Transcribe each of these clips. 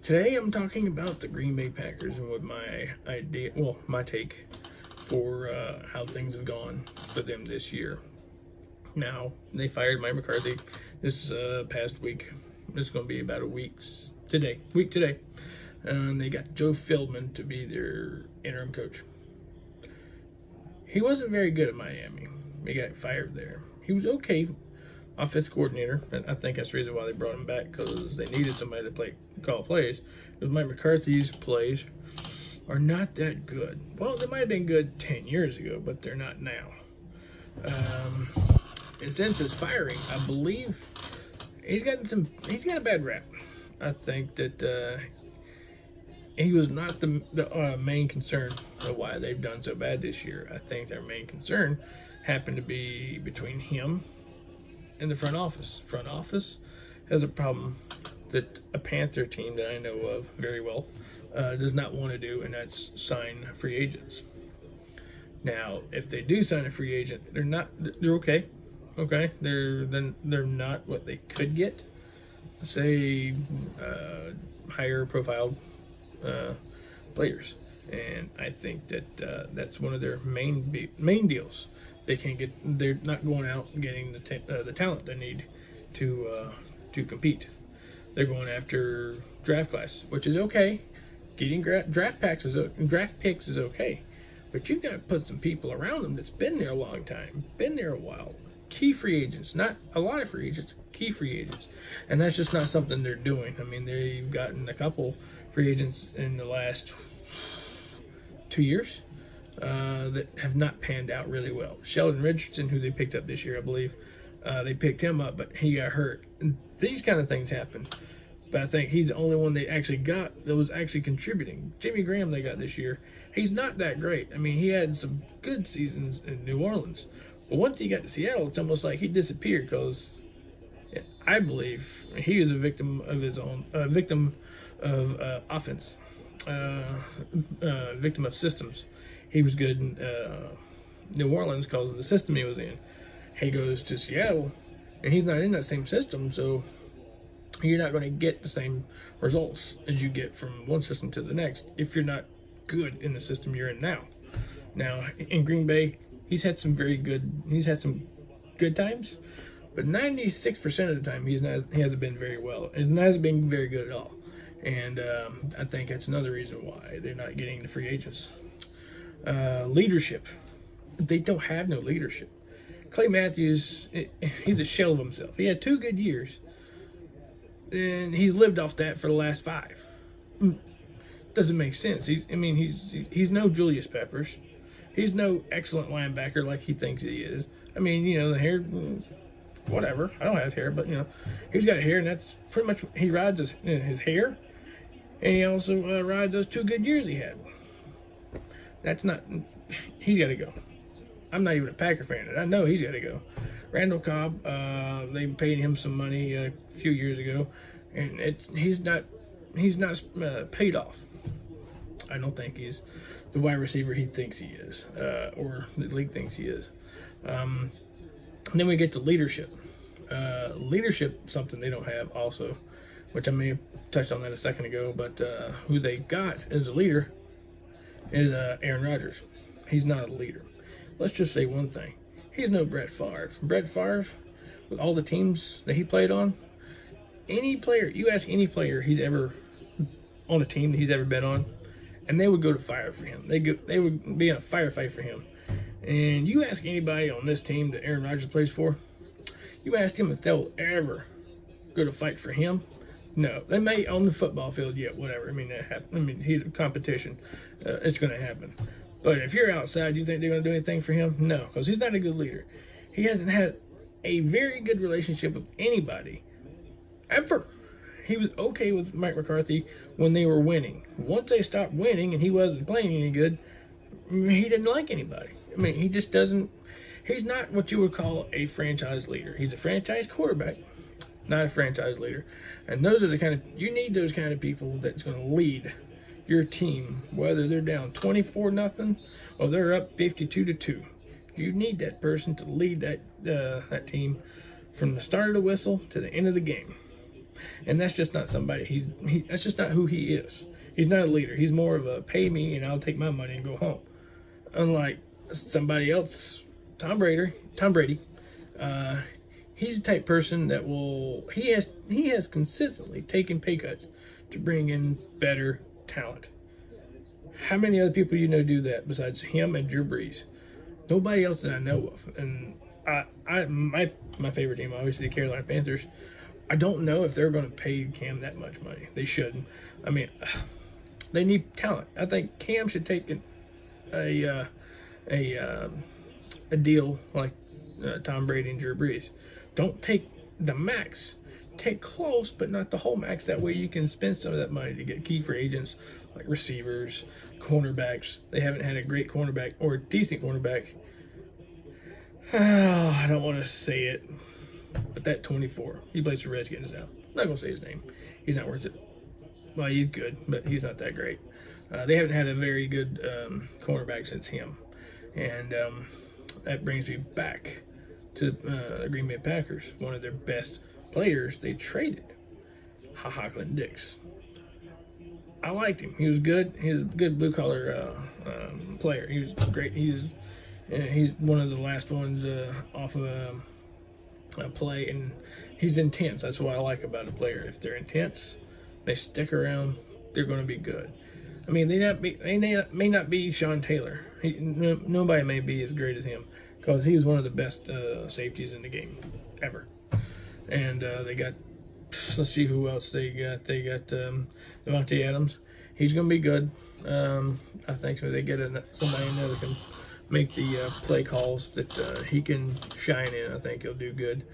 Today I'm talking about the Green Bay Packers and what my idea, well, my take for how things have gone for them this year. Now, they fired Mike McCarthy this past week. This is going to be about a week today. And they got Joe Feldman to be their interim coach. He wasn't very good at Miami. He got fired there. He was okay offensive coordinator, and I think that's the reason why they brought him back, because they needed somebody to call plays. Because Mike McCarthy's plays are not that good. Well, they might have been good 10 years ago, but they're not now. And since his firing, I believe he's got a bad rap. I think that he was not the main concern of why they've done so bad this year. I think their main concern happened to be between him and the front office. Front office has a problem that a Panther team that I know of very well does not want to do, and that's sign free agents. Now, if they do sign a free agent, they're okay. Okay, they're not what they could get. Say higher profile players, and I think that that's one of their main deals. They're not going out and getting the talent they need to compete. They're going after draft class, which is okay. Getting draft picks is okay, but you've got to put some people around them that's been there a long time, been there a while. Key free agents, not a lot of free agents, key free agents, and that's just not something they're doing. I mean, they've gotten a couple free agents in the last 2 years that have not panned out really well. Sheldon Richardson, who they picked up this year, I believe, they picked him up, but he got hurt. And these kind of things happen. But I think he's the only one they actually got that was actually contributing. Jimmy Graham they got this year, he's not that great. I mean, he had some good seasons in New Orleans. But once he got to Seattle, it's almost like he disappeared, because I believe he was a victim of his own, victim of offense, victim of systems. He was good in New Orleans because of the system he was in. He goes to Seattle, and he's not in that same system, so you're not going to get the same results as you get from one system to the next if you're not good in the system you're in now. Now, in Green Bay, he's had some good times, but 96% of the time he hasn't been very well. He hasn't been very good at all. And I think that's another reason why they're not getting the free agents. Leadership. They don't have no leadership. Clay Matthews, he's a shell of himself. He had 2 good years, and he's lived off that for the last 5. Doesn't make sense. He's no Julius Peppers. He's no excellent linebacker like he thinks he is. I mean, the hair, whatever. I don't have hair, but, he's got hair, and that's pretty much, he rides his hair, and he also rides those 2 good years he had. He's got to go. I'm not even a Packer fan, and I know he's got to go. Randall Cobb, they paid him some money a few years ago, and he's not paid off. I don't think he's the wide receiver he thinks he is, or the league thinks he is. And then we get to leadership. Leadership, something they don't have also, which I may have touched on that a second ago, but who they got as a leader is Aaron Rodgers. He's not a leader. Let's just say one thing. He's no Brett Favre. Brett Favre, with all the teams that he played on, you ask any player he's ever on a team that he's ever been on, and they would go to fire for him. They would be in a firefight for him. And you ask anybody on this team that Aaron Rodgers plays for, you ask them if they'll ever go to fight for him. No, they may on the football field, yeah, whatever. I mean, that happen. I mean, he's a competition. It's going to happen. But if you're outside, you think they're going to do anything for him? No, because he's not a good leader. He hasn't had a very good relationship with anybody ever. He was okay with Mike McCarthy when they were winning. Once they stopped winning and he wasn't playing any good, he didn't like anybody. I mean, he just doesn't. He's not what you would call a franchise leader. He's a franchise quarterback, not a franchise leader. And those are you need those kind of people that's going to lead your team, whether they're down 24-0 or they're up 52-2. You need that person to lead that team from the start of the whistle to the end of the game. and that's just not somebody. That's just not who he is. He's not a leader. He's more of a pay me and I'll take my money and go home. Unlike somebody else, Tom Brady. He's the type person that will. He has consistently taken pay cuts to bring in better talent. How many other people you know do that besides him and Drew Brees? Nobody else that I know of. And my favorite team, obviously, the Carolina Panthers. I don't know if they're going to pay Cam that much money. They shouldn't. I mean, they need talent. I think Cam should take a deal like Tom Brady and Drew Brees. Don't take the max. Take close, but not the whole max. That way you can spend some of that money to get key free agents like receivers, cornerbacks. They haven't had a great cornerback or a decent cornerback. Oh, I don't want to say it, but that 24, he plays for Redskins now. I'm not going to say his name. He's not worth it. Well, he's good, but he's not that great. They haven't had a very good cornerback since him. And that brings me back to the Green Bay Packers. One of their best players they traded, Hocklin Dix. I liked him. He was good. He was a good blue collar player. He was great. He's one of the last ones off of a play, and he's intense. That's what I like about a player. If they're intense, they stick around. They're going to be good. I mean, they may not be Sean Taylor. Nobody may be as great as him because he's one of the best safeties in the game ever. And they got, let's see who else they got. They got Devontae Adams. He's going to be good. I think so. They get somebody in there that can make the play calls that he can shine in. I think he'll do good.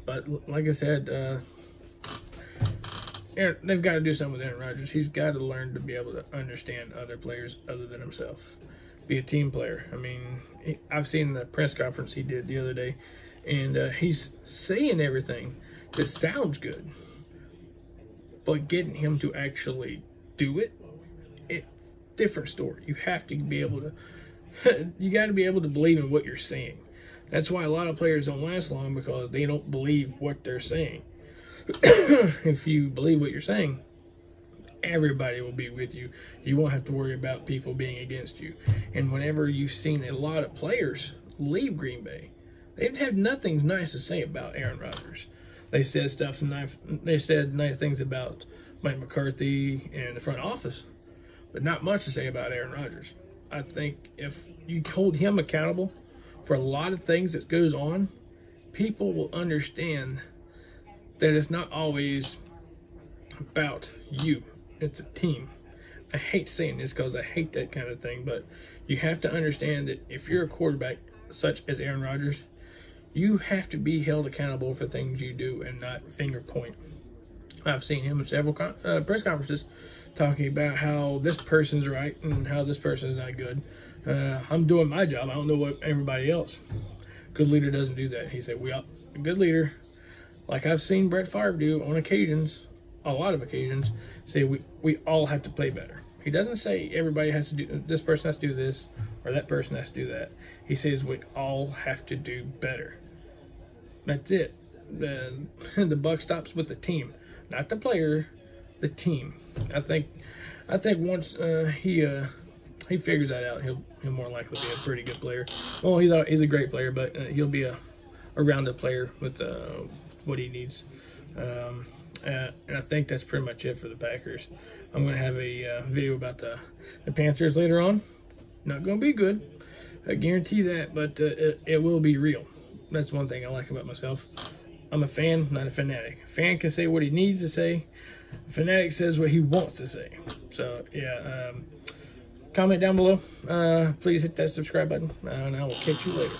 But like I said, they've got to do something with Aaron Rodgers. He's got to learn to be able to understand other players other than himself. Be a team player. I mean, I've seen the press conference he did the other day, and he's saying everything that sounds good, but getting him to actually do it, it's a different story. You have to be able to, you got to be able to believe in what you're saying. That's why a lot of players don't last long, because they don't believe what they're saying. If you believe what you're saying, everybody will be with you. You won't have to worry about people being against you. And whenever you've seen a lot of players leave Green Bay, they've had nothing nice to say about Aaron Rodgers. They said nice things about Mike McCarthy and the front office, but not much to say about Aaron Rodgers. I think if you hold him accountable for a lot of things that goes on, people will understand that it's not always about you. It's a team. I hate saying this because I hate that kind of thing, but you have to understand that if you're a quarterback such as Aaron Rodgers, you have to be held accountable for things you do and not finger point. I've seen him in several press conferences talking about how this person's right and how this person's not good. I'm doing my job. I don't know what everybody else. Good leader doesn't do that. He said, a good leader, like I've seen Brett Favre do on occasions, a lot of occasions, say we all have to play better. He doesn't say everybody has to do, this person has to do this or that person has to do that. He says we all have to do better. That's it. The buck stops with the team, not the player, the team. I think once he figures that out, he'll more likely be a pretty good player. Well, he's a great player, but he'll be a rounded player with what he needs. And I think that's pretty much it for the Packers. I'm going to have a video about the Panthers later on. Not going to be good, I guarantee that, but it will be real. That's one thing I like about myself. I'm a fan, not a fanatic. A fan can say what he needs to say. A fanatic says what he wants to say. So, yeah, comment down below. Please hit that subscribe button, and I will catch you later.